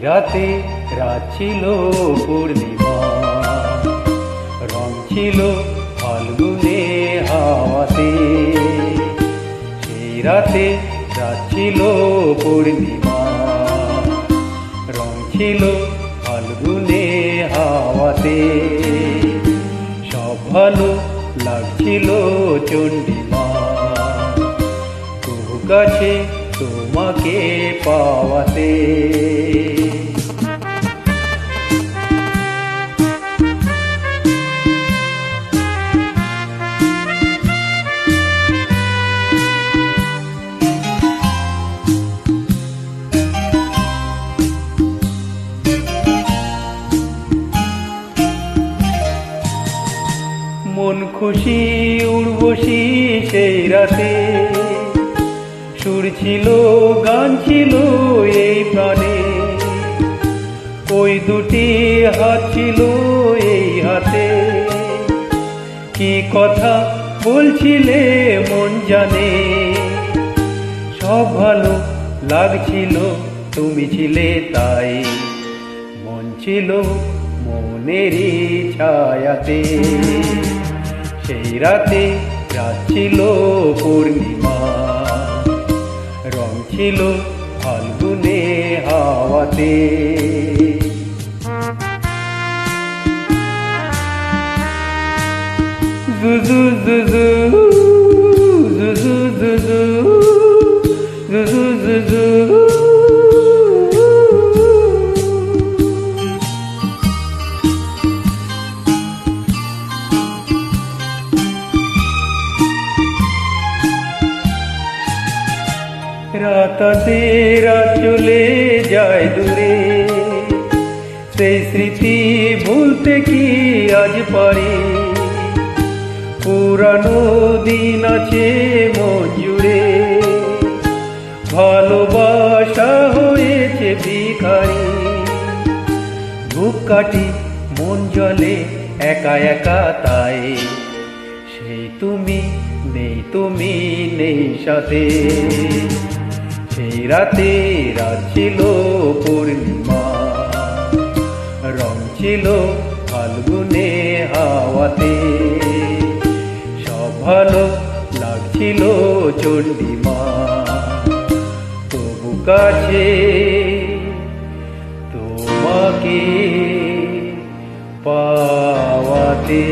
রাতে রাত ছিল পূর্ণিমা, রং ছিল ফাল্গুনে হাওয়াতে। সেই রাতে রাত ছিল পূর্ণিমা, রং ছিল ফাল্গুনে হাওয়াতে। সব ভালো লাগছিল চণ্ডীমা, তবু কাছে তোমাকে পাওয়াতে। মন খুশি উর্বশী সেই রাতে, সুর ছিল গান ছিল এই প্রাণে। ওই দুটি হাত ছিল এই হাতে, কি কথা বলছিলে মন জানে। সব ভালো লাগছিল তুমি ছিলে তাই, মন ছিল মনেরই ছায়াতে। সেই রাতে রাত ছিল পূর্ণিমা, রং ছিল ফাল্গুনে হাওয়াতে। জুজু জুজু জুজু জুজু জুজু জুজু। রাতাতে রাত চলে যায় দূরে, সেই স্মৃতি ভুলতে কি আজ পারি। পুরানো দিন আছে মন জুড়ে, ভালোবাসা হয়েছে ভিখারি। বুক কাটি মন জলে একা একা তাই, সেই তুমি নেই, তুমি নেই সাথে। সেই রাতে রাত ছিল পূর্ণিমা, রং ছিল ফাল্গুনে হাওয়াতে। সব ভালো লাগছিল চণ্ডীমা, তবু কাছে তোমাকে পাওয়াতে।